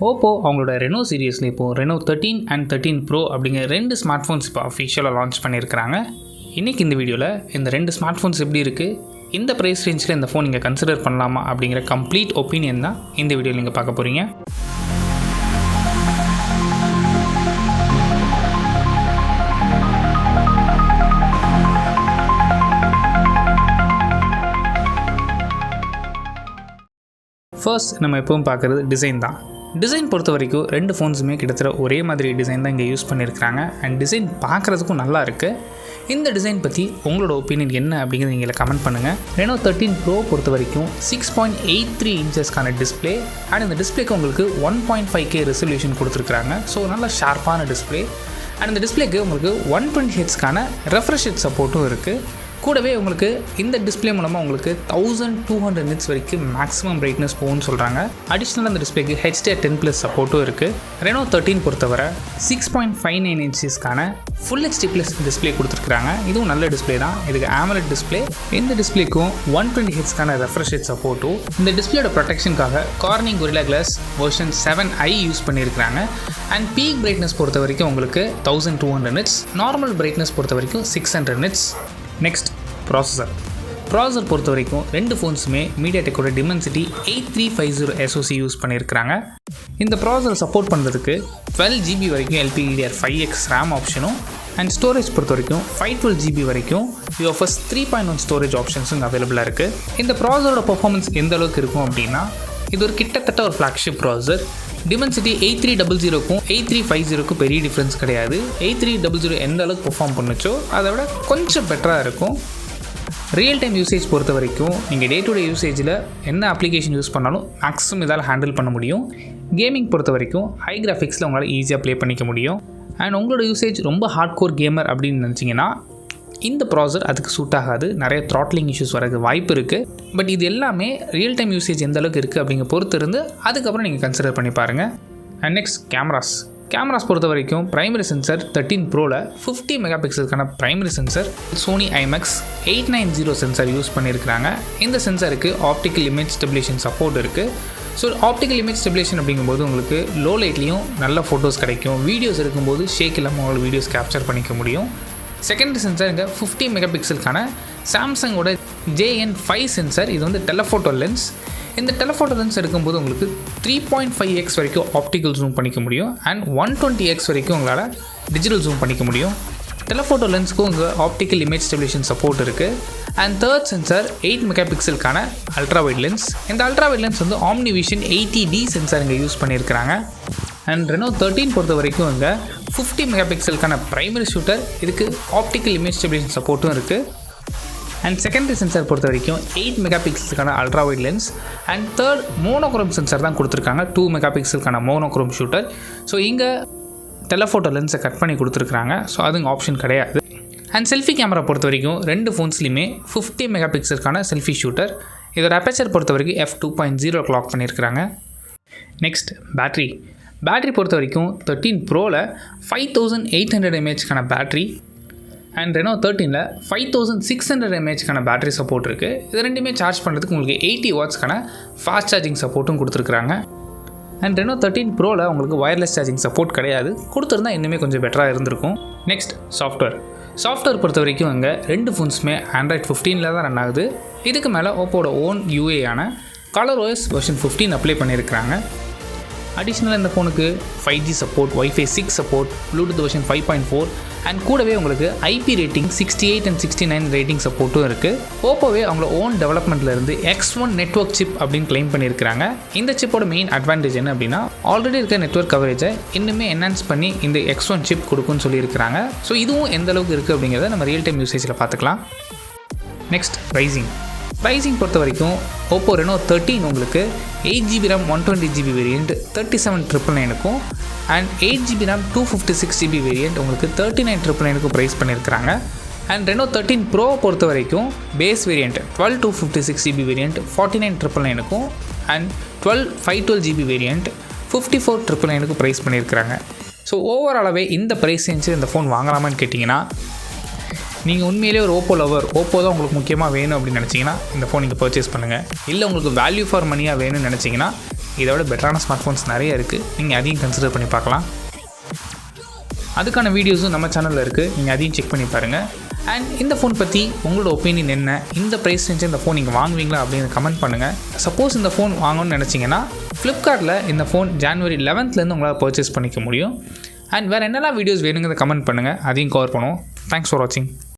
Oppo அவங்களோட Reno சீரிஸில் இப்போது Reno 13 and 13 Pro அப்படிங்கிற ரெண்டு ஸ்மார்ட் ஃபோன்ஸ் இப்போ அஃபிஷியலாக லான்ச் பண்ணியிருக்கிறாங்க. இன்றைக்கி இந்த வீடியோவில் இந்த ரெண்டு ஸ்மார்ட் ஃபோன்ஸ் எப்படி இருக்குது, இந்த ப்ரைஸ் ரேஞ்சில் இந்த ஃபோன் நீங்கள் கன்சிடர் பண்ணலாமா அப்படிங்கிற கம்ப்ளீட் ஒப்பீனியன் தான் இந்த வீடியோவில் நீங்கள் பார்க்க போகிறீங்க. ஃபர்ஸ்ட் நம்ம எப்பவும் பார்க்குறது டிசைன் தான். டிசைன் பொறுத்த வரைக்கும் ரெண்டு ஃபோன்ஸுமே கிட்டத்தட்ட ஒரே மாதிரி டிசைன் தான் இங்கே யூஸ் பண்ணியிருக்கிறாங்க. அண்ட் டிசைன் பார்க்குறதுக்கும் நல்லா இருக்குது. இந்த டிசைன் பற்றி உங்களோட ஒப்பீனியன் என்ன அப்படிங்கிறது நீங்கள் கமெண்ட் பண்ணுங்கள். Reno 13 Pro பொறுத்த வரைக்கும் 6.83 இன்ச்சஸ்க்கான டிஸ்பிளே அண்ட் இந்த டிஸ்பிளேக்கு உங்களுக்கு 1.5K ரெசல்யூஷன் கொடுத்துருக்குறாங்க. ஸோ நல்ல ஷார்ப்பான டிஸ்பிளே. அண்ட் இந்த டிஸ்பிளேக்கு உங்களுக்கு 120 ஹெர்ட்ஸ்க்கான ரெஃப்ரெஷ் ரேட் சப்போர்ட்டும் இருக்குது. கூடவே உங்களுக்கு இந்த டிஸ்பிளே மூலமாக உங்களுக்கு 1200 நிட்ஸ் வரைக்கும் மேக்ஸிமம் பிரைட்னஸ் போகும்னு சொல்கிறாங்க. அடிஷ்னலாக அந்த டிஸ்பிளேக்கு HDR10+ சப்போர்ட்டும் இருக்குது. Reno 13 பொறுத்தவரை 6.59 இன்ச்சஸ்க்கான ஃபுல் HD+ டிஸ்பிளே கொடுத்துருக்குறாங்க. இதுவும் நல்ல டிஸ்பிளே தான். இதுக்கு AMOLED டிஸ்பிளே. இந்த டிஸ்பிளேக்கும் 120 ஹெர்ட்ஸ்க்கான ரெஃப்ரெஷ் ரேட் சப்போர்ட்டும். இந்த டிஸ்பிளேயோட ப்ரொடெக்ஷனுக்காக Corning Gorilla Glass version 7i use பண்ணியிருக்கிறாங்க. அண்ட் பீக் பிரைட்னஸ் பொறுத்த வரைக்கும் உங்களுக்கு 1200 நிட்ஸ், நார்மல் பிரைட்னஸ் பொறுத்த வரைக்கும் 600 நிட்ஸ். நெக்ஸ்ட் ப்ராசஸர் பொறுத்த வரைக்கும் ரெண்டு ஃபோன்ஸுமே MediaTekோட Dimensity 8350 SoC யூஸ் பண்ணியிருக்கிறாங்க. இந்த ப்ராசஸர் சப்போர்ட் பண்ணுறதுக்கு 12GB வரைக்கும் LPDDR5X RAM ஆப்ஷனும் அண்ட் ஸ்டோரேஜ் பொறுத்த வரைக்கும் 512GB வரைக்கும் UFS 3.1 ஸ்டோரேஜ் ஆப்ஷன்ஸும் அவைலபிளாக இருக்குது. இந்த ப்ராசஸரோட பர்ஃபார்மன்ஸ் எந்த அளவுக்கு இருக்கும் அப்படின்னா, இது ஒரு கிட்டத்தட்ட ஒரு ஃப்ளாக்ஷிப் ப்ராசஸர். Dimensity 8300க்கும் 8350க்கும் பெரிய டிஃப்ரென்ஸ் கிடையாது. 8300 எந்த அளவுக்கு பெர்ஃபார்ம் பண்ணுச்சோ அதை விட கொஞ்சம் பெட்டராக இருக்கும். ரியல் டைம் யூசேஜ் பொறுத்த வரைக்கும் நீங்கள் டே டு டே யூசேஜில் என்ன அப்ளிகேஷன் யூஸ் பண்ணாலும் மேக்ஸிமம் இதால் ஹேண்டில் பண்ண முடியும். கேமிங் பொறுத்த வரைக்கும் ஹை கிராஃபிக்ஸில் உங்களால் ஈஸியாக ப்ளே பண்ணிக்க முடியும். அண்ட் உங்களோட யூசேஜ் ரொம்ப ஹார்ட் கோர் கேமர் அப்படின்னு நினச்சிங்கன்னா இந்த ப்ராசஸர் அதுக்கு சூட் ஆகாது. நிறைய த்ராட்லிங் இஷ்யூஸ் வரது வாய்ப்பு இருக்குது. பட் இது எல்லாமே ரியல் டைம் யூசேஜ் எந்த அளவுக்கு இருக்குது அப்படிங்கிற பொறுத்து இருந்து அதுக்கப்புறம் நீங்கள் கன்சிடர் பண்ணி பாருங்கள். அண்ட் நெக்ஸ்ட் கேமராஸ் பொறுத்த வரைக்கும் பிரைமரி சென்சர் 13 Proவில் 50 மெகாபிக்சலுக்கான primary sensor Sony IMX 890 sensor use பண்ணியிருக்கிறாங்க. இந்த சென்சருக்கு ஆப்டிக்கல் இமேஜ் ஸ்டெபிலேஷன் சப்போர்ட் இருக்குது. ஸோ ஆப்டிக்கல் இமேஜ் ஸ்டெபிலேஷன் அப்படிங்கும்போது உங்களுக்கு லோ லைட்லேயும் நல்ல ஃபோட்டோஸ் கிடைக்கும். வீடியோஸ் எடுக்கும்போது ஷேக் இல்லாமல் உங்களோட வீடியோஸ் கேப்சர் பண்ணிக்க முடியும். செகண்டரி சென்சர் இங்கே 50 மெகாபிக்சலுக்கான சாம்சங்கோட JN5 சென்சர். இது வந்து டெலஃபோட்டோ லென்ஸ். இந்த டெலஃபோட்டோ லென்ஸ் எடுக்கும்போது உங்களுக்கு 3.5x வரைக்கும் ஆப்டிக்கல் ஜூம் பண்ணிக்க முடியும் அண்ட் 120x வரைக்கும் உங்களால் டிஜிட்டல் ஜூம் பண்ணிக்க முடியும். டெலஃபோட்டோ லென்ஸ்க்கும் உங்கள் ஆப்டிக்கல் இமேஜ் ஸ்டெபிலேஷன் சப்போர்ட் இருக்குது. அண்ட் தேர்ட் சென்சர் 8 மெகாபிக்சலுக்கான அல்ட்ராவைட் லென்ஸ். இந்த அல்ட்ராவைட் லென்ஸ் வந்து OmniVision 80D சென்சார் இங்கே யூஸ் பண்ணியிருக்கிறாங்க. அண்ட் Reno 13 பொறுத்த வரைக்கும் இங்கே 50 மெகாபிக்சலுக்கான ப்ரைமரி ஷூட்டர், இதுக்கு ஆப்டிக்கல் இமேஜ் ஸ்டெபிலேஷன் சப்போர்ட்டும் இருக்குது. அண்ட் செகண்டரி சென்சார் பொறுத்த வரைக்கும் 8 மெகாபிக்சலுக்கான ultrawide lens and third monochrome sensor தான் கொடுத்துருக்காங்க. 2 மெகாபிக்சலுக்கான மோனோக்ரோம் ஷூட்டர். ஸோ இங்கே டெலஃபோட்டோ லென்ஸை கட் பண்ணி கொடுத்துருக்குறாங்க. ஸோ அதுங்க ஆப்ஷன் கிடையாது. அண்ட் செல்ஃபி கேமரா பொறுத்த வரைக்கும் ரெண்டு ஃபோன்ஸ்லையுமே 50 மெகாபிக்சலுக்கான செல்ஃபி ஷூட்டர். இதோட அப்பேச்சர் பொறுத்த வரைக்கும் f2.0 க்ளாக் பண்ணியிருக்கிறாங்க. நெக்ஸ்ட் பேட்டரி பொறுத்த வரைக்கும் 13 Proவில் 5800 mAhக்கான பேட்டரி அண்ட் Reno 13ல் 5600 mAhக்கான பேட்டரி சப்போர்ட் இருக்குது. இது ரெண்டுமே சார்ஜ் பண்ணுறதுக்கு உங்களுக்கு 80 வாட்ஸ்க்கான ஃபாஸ்ட் சார்ஜிங் சப்போர்ட்டும் கொடுத்துருக்குறாங்க. அண்ட் Reno 13 Proவில் உங்களுக்கு வயர்லெஸ் சார்ஜிங் சப்போர்ட் கிடையாது. கொடுத்துருந்தா இன்னுமே கொஞ்சம் பெட்டராக இருந்திருக்கும். நெக்ஸ்ட் சாஃப்ட்வேர் பொறுத்த வரைக்கும் அங்கே ரெண்டு ஃபோன்ஸுமே Android 15ல் தான் ரன் ஆகுது. இதுக்கு மேலே ஓப்போட ஓன் UA ஆன ColorOS வெர்ஷன் 15 அப்ளை பண்ணியிருக்கிறாங்க. அடிஷ்னலாக இந்த ஃபோனுக்கு 5G support, Wi-Fi 6 support, Bluetooth version 5.4 and கூடவே உங்களுக்கு IP ரேட்டிங் 68 and 69 ரேட்டிங் சப்போர்ட்டும் இருக்குது. ஓப்போவே அவங்களோட ஓன் டெவலப்மெண்ட்லேருந்து X1 நெட்வொர்க் சிப் அப்படின்னு கிளைம் பண்ணியிருக்கிறாங்க. இந்த சிப்போட மெயின் அட்வான்டேஜ் என்ன அப்படின்னா, ஆல்ரெடி இருக்க நெட்வொர்க் கவரேஜை இன்னுமே என்ஹான்ஸ் பண்ணி இந்த X1 சிப் கொடுக்குன்னு சொல்லியிருக்கிறாங்க. ஸோ இதுவும் எந்த அளவுக்கு இருக்குது அப்படிங்கிறத நம்ம ரியல் டைம் யூசேஜில் பார்த்துக்கலாம். நெக்ஸ்ட் ப்ரைஸிங் பொறுத்த வரைக்கும் Oppo Reno 13 உங்களுக்கு 8GB RAM 120GB வேரியண்ட் 37,999க்கும் and 8GB RAM 256GB variant உங்களுக்கு 39,999க்கும் ப்ரைஸ் பண்ணியிருக்கிறாங்க. அண்ட் Reno 13 Pro பொறுத்த வரைக்கும் பேஸ் வேரியண்ட் 12/256GB வேரியண்ட் 49,999க்கும் அண்ட் 512GB வேரியண்ட் 54,999க்கும் ப்ரைஸ் பண்ணியிருக்கிறாங்க. ஸோ ஓவராலாகவே இந்த ப்ரைஸ் ரேஞ்சில் இந்த ஃபோன் வாங்கலாமான்னு கேட்டிங்கன்னா, நீங்கள் உண்மையிலே ஒரு ஓப்போ தான் உங்களுக்கு முக்கியமாக வேணும் அப்படின்னு நினச்சிங்கன்னா இந்த ஃபோன் நீங்கள் பர்ச்சேஸ் பண்ணுங்கள். இல்லை உங்களுக்கு வேல்யூ ஃபார் மணியாக வேணும்னு நினச்சிங்கன்னா இதோட பெட்டரான ஸ்மார்ட் ஃபோன்ஸ் நிறைய இருக்குது, நீங்கள் அதையும் கன்சிடர் பண்ணி பார்க்கலாம். அதுக்கான வீடியோஸும் நம்ம சேனலில் இருக்குது, நீங்கள் அதையும் செக் பண்ணி பாருங்கள். அண்ட் இந்த ஃபோன் பற்றி உங்களோட ஒப்பீனியன் என்ன, இந்த ப்ரைஸ் செஞ்சு இந்த ஃபோன் நீங்கள் வாங்குவீங்களா அப்படின்னு கமெண்ட் பண்ணுங்கள். சப்போஸ் இந்த ஃபோன் வாங்கணும்னு நினச்சிங்கன்னா ஃப்ளிப்கார்ட்டில் இந்த ஃபோன் January 11th உங்களால் பர்ச்சேஸ் பண்ணிக்க முடியும். அண்ட் வேறு என்னெல்லாம் வீடியோஸ் வேணுங்கிறத கமெண்ட் பண்ணுங்கள், அதையும் கவர் பண்ணுவோம். தேங்க்ஸ் ஃபார் வாட்சிங்.